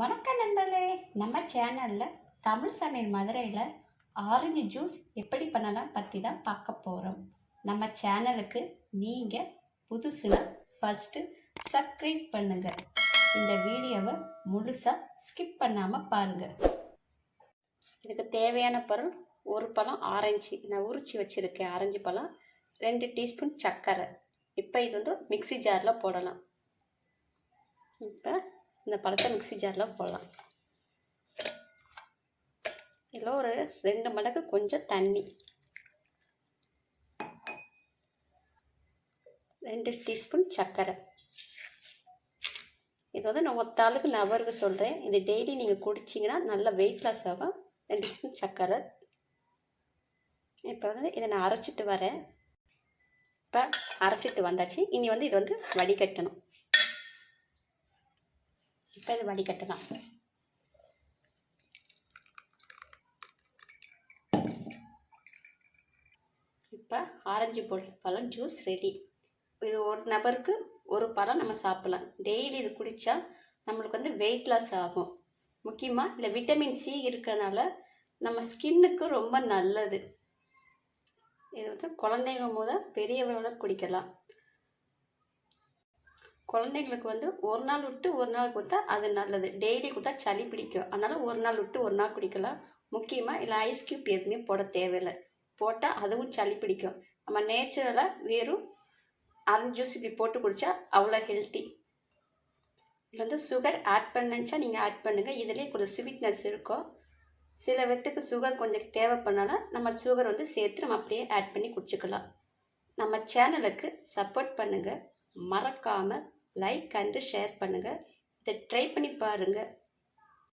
வணக்கம் நண்பர்களே. நம்ம சேனலில் தமிழ் சமையல் மதுரையில் ஆரஞ்சு ஜூஸ் எப்படி பண்ணலாம் பற்றி தான் பார்க்க போகிறோம். நம்ம சேனலுக்கு நீங்கள் புதுசுனா ஃபஸ்ட்டு சப்ஸ்கிரைப் பண்ணுங்கள். இந்த வீடியோவை முழுசாக ஸ்கிப் பண்ணாமல் பாருங்கள். இதுக்கு தேவையான பொருள்: ஒரு பழம் ஆரஞ்சு, நான் உரிச்சி வச்சுருக்கேன் ஆரஞ்சு பழம், 2 டீஸ்பூன் சர்க்கரை. இப்போ இது வந்து மிக்ஸி ஜாரில் போடலாம். இப்போ இந்த பழத்தை மிக்ஸி ஜாரில் போடலாம். இதில் ஒரு 2 மடங்கு கொஞ்சம் தண்ணி, 2 டீஸ்பூன் சர்க்கரை. இது வந்து நான் ஒத்தாளுக்கு நபருக்கு சொல்கிறேன். இது டெய்லி நீங்கள் குடிச்சிங்கன்னா நல்ல வெயிட் லாஸ் ஆகும். 2 டீஸ்பூன் சர்க்கரை. இப்போ வந்து இதை நான் அரைச்சிட்டு வரேன். இப்போ அரைச்சிட்டு வந்தாச்சு. இனி வந்து இது வந்து வடிகட்டணும். இப்போ இது வடிகட்டலாம். இப்போ ஆரஞ்சு பழம் ஜூஸ் ரெடி. இது ஒரு நபருக்கு ஒரு பழம் நம்ம சாப்பிடலாம். டெய்லி இது குடித்தா நம்மளுக்கு வந்து வெயிட் லாஸ் ஆகும். முக்கியமாக இல்லை விட்டமின் சி இருக்கிறதுனால நம்ம ஸ்கின்னுக்கு ரொம்ப நல்லது. இது வந்து குழந்தைங்க முதல் பெரியவரோட குடிக்கலாம். குழந்தைங்களுக்கு வந்து ஒரு நாள் விட்டு ஒரு நாள் கொடுத்தா அது நல்லது. டெய்லி கொடுத்தா சளி பிடிக்கும். அதனால் ஒரு நாள் விட்டு ஒரு நாள் குடிக்கலாம். முக்கியமாக இல்லை ஐஸ் க்யூப் எதுவுமே போட தேவையில்லை. போட்டால் அதுவும் சளி பிடிக்கும். நம்ம நேச்சுரலாக வெறும் ஆரஞ்சு ஜூஸ் இப்படி போட்டு குடித்தா அவ்வளோ ஹெல்த்தி. இதில் வந்து சுகர் ஆட் பண்ணுச்சா நீங்கள் ஆட் பண்ணுங்கள். இதிலே கொஞ்சம் ஸ்வீட்னஸ் இருக்கும். சில பேத்துக்கு சுகர் கொஞ்சம் தேவைப்படனால நம்ம சுகர் வந்து சேர்த்து நம்ம அப்படியே ஆட் பண்ணி குடிச்சிக்கலாம். நம்ம சேனலுக்கு சப்போர்ட் பண்ணுங்கள். மறக்காமல் லைக் அண்டு ஷேர் பண்ணுங்கள். இதை ட்ரை பண்ணி பாருங்கள்.